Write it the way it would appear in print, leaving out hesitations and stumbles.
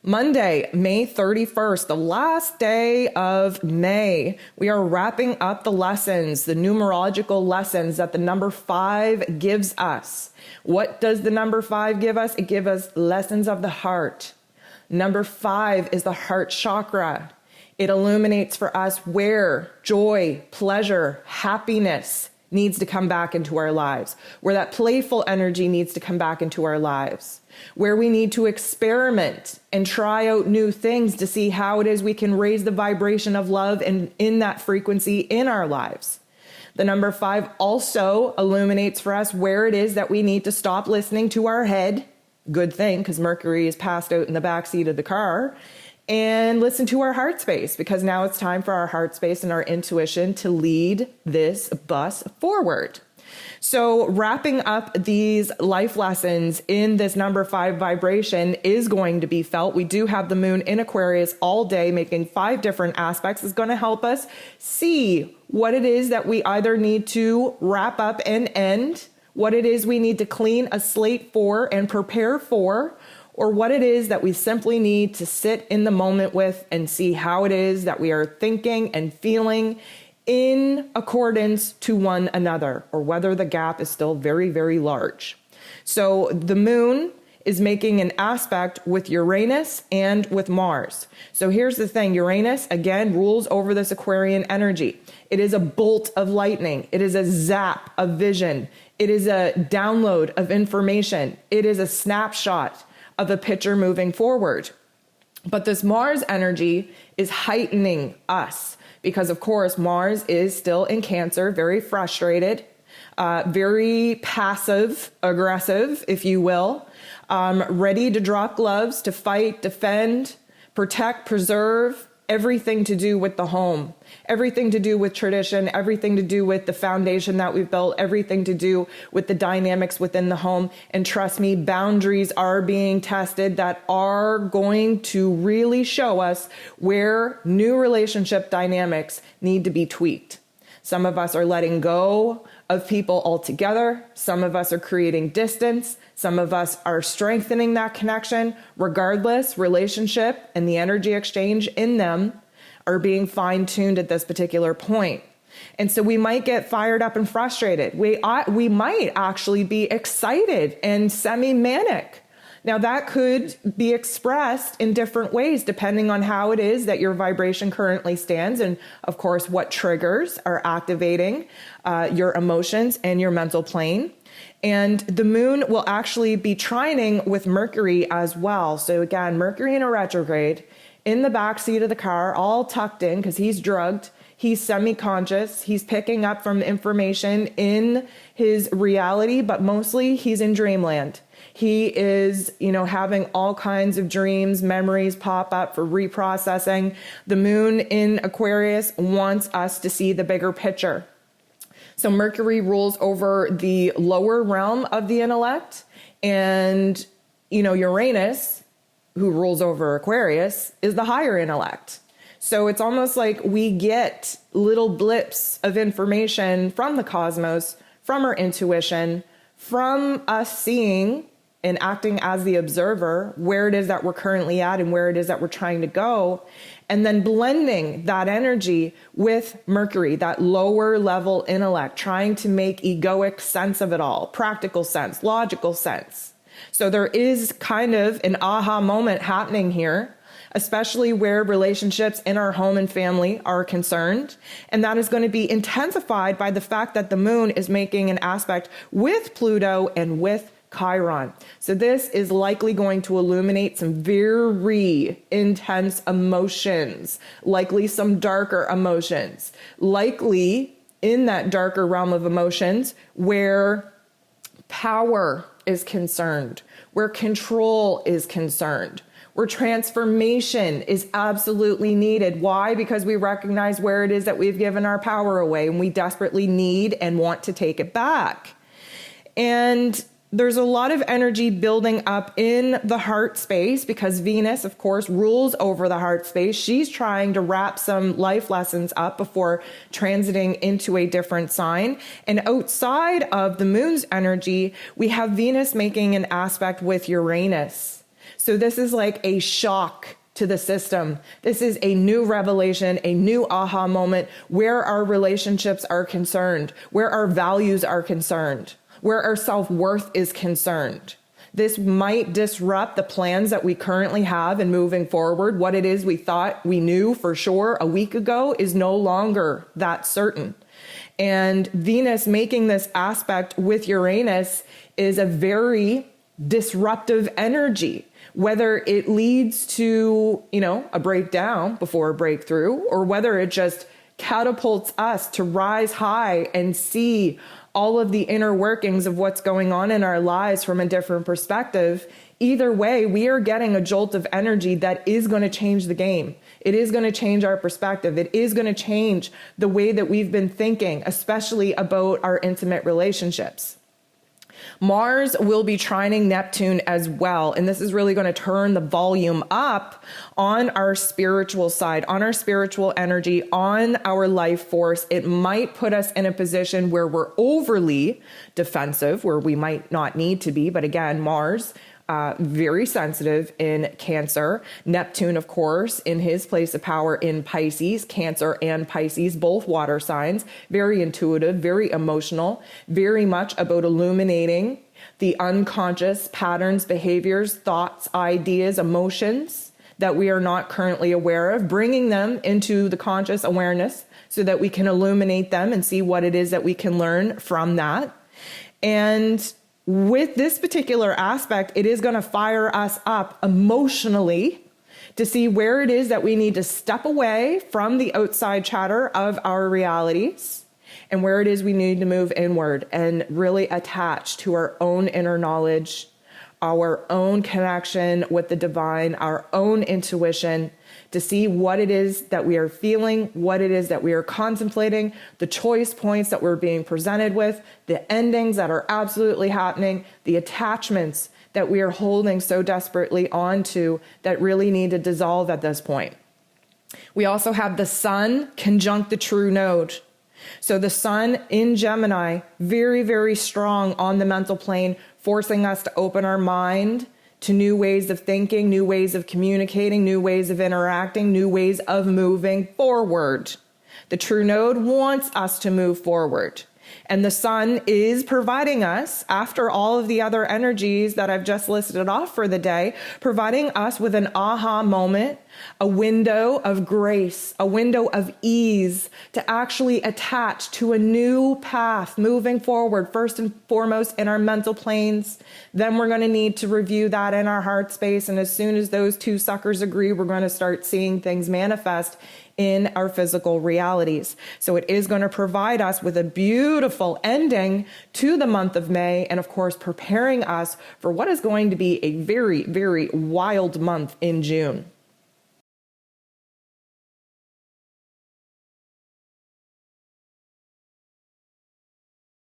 Monday, May 31st, the last day of May. We are wrapping up the lessons, the numerological lessons that the number 5 gives us. What does the number 5 give us? It gives us lessons of the heart. Number 5 is the heart chakra. It illuminates for us where joy, pleasure, happiness needs to come back into our lives, where that playful energy needs to come back into our lives, where we need to experiment and try out new things to see how it is we can raise the vibration of love and in that frequency in our lives. The number 5 also illuminates for us where it is that we need to stop listening to our head. Good thing, because Mercury is passed out in the back seat of the car, and listen to our heart space, because now it's time for our heart space and our intuition to lead this bus forward. So wrapping up these life lessons in this number 5 vibration is going to be felt. We do have the moon in Aquarius all day, making 5 different aspects. It's going to help us see what it is that we either need to wrap up and end, what it is we need to clean a slate for and prepare for, or what it is that we simply need to sit in the moment with and see how it is that we are thinking and feeling in accordance to one another, or whether the gap is still very, very large. So the moon is making an aspect with Uranus and with Mars. So here's the thing, Uranus, again, rules over this Aquarian energy. It is a bolt of lightning. It is a zap of vision. It is a download of information. It is a snapshot of a picture moving forward. But this Mars energy is heightening us because, of course, Mars is still in Cancer, very frustrated, very passive, aggressive, if you will, ready to drop gloves, to fight, defend, protect, preserve, everything to do with the home, everything to do with tradition, everything to do with the foundation that we've built, everything to do with the dynamics within the home. And trust me, boundaries are being tested that are going to really show us where new relationship dynamics need to be tweaked. Some of us are letting go of people altogether. Some of us are creating distance. Some of us are strengthening that connection. Regardless, relationship and the energy exchange in them are being fine-tuned at this particular point. And so we might get fired up and frustrated. We might actually be excited and semi-manic. Now that could be expressed in different ways depending on how it is that your vibration currently stands, and of course what triggers are activating your emotions and your mental plane. And the moon will actually be trining with Mercury as well. So again, Mercury in a retrograde in the back seat of the car, all tucked in because he's drugged. He's semi-conscious. He's picking up from information in his reality, but mostly he's in dreamland. He is, having all kinds of dreams, memories pop up for reprocessing. The moon in Aquarius wants us to see the bigger picture. So Mercury rules over the lower realm of the intellect, and, Uranus, who rules over Aquarius, is the higher intellect. So it's almost like we get little blips of information from the cosmos, from our intuition, from us seeing and acting as the observer where it is that we're currently at and where it is that we're trying to go, and then blending that energy with Mercury, that lower level intellect, trying to make egoic sense of it all, practical sense, logical sense. So there is kind of an aha moment happening here, especially where relationships in our home and family are concerned. And that is going to be intensified by the fact that the moon is making an aspect with Pluto and with Chiron. So this is likely going to illuminate some very intense emotions, likely some darker emotions, likely in that darker realm of emotions where power is concerned, where control is concerned, where transformation is absolutely needed. Why? Because we recognize where it is that we've given our power away and we desperately need and want to take it back. And there's a lot of energy building up in the heart space because Venus, of course, rules over the heart space. She's trying to wrap some life lessons up before transiting into a different sign. And outside of the moon's energy, we have Venus making an aspect with Uranus. So this is like a shock to the system. This is a new revelation, a new aha moment where our relationships are concerned, where our values are concerned, where our self-worth is concerned. This might disrupt the plans that we currently have in moving forward. What it is we thought we knew for sure a week ago is no longer that certain. And Venus making this aspect with Uranus is a very disruptive energy, whether it leads to, a breakdown before a breakthrough, or whether it just catapults us to rise high and see all of the inner workings of what's going on in our lives from a different perspective. Either way, we are getting a jolt of energy that is going to change the game. It is going to change our perspective. It is going to change the way that we've been thinking, especially about our intimate relationships. Mars will be trining Neptune as well, and this is really going to turn the volume up on our spiritual side, on our spiritual energy, on our life force. It might put us in a position where we're overly defensive, where we might not need to be, but again, Mars, very sensitive in Cancer. Neptune, of course, in his place of power in Pisces, Cancer and Pisces, both water signs, very intuitive, very emotional, very much about illuminating the unconscious patterns, behaviors, thoughts, ideas, emotions that we are not currently aware of, bringing them into the conscious awareness so that we can illuminate them and see what it is that we can learn from that. And with this particular aspect, it is going to fire us up emotionally to see where it is that we need to step away from the outside chatter of our realities and where it is we need to move inward and really attach to our own inner knowledge, our own connection with the divine, our own intuition, to see what it is that we are feeling, what it is that we are contemplating, the choice points that we're being presented with, the endings that are absolutely happening, the attachments that we are holding so desperately onto that really need to dissolve at this point. We also have the sun conjunct the true node. So the sun in Gemini, very, very strong on the mental plane, forcing us to open our mind to new ways of thinking, new ways of communicating, new ways of interacting, new ways of moving forward. The true node wants us to move forward. And the sun is providing us, after all of the other energies that I've just listed off for the day, providing us with an aha moment, a window of grace, a window of ease to actually attach to a new path moving forward, first and foremost in our mental planes. Then we're going to need to review that in our heart space. And as soon as those two suckers agree, we're going to start seeing things manifest in our physical realities. So it is going to provide us with a beautiful ending to the month of May, and of course, preparing us for what is going to be a very, very wild month in June.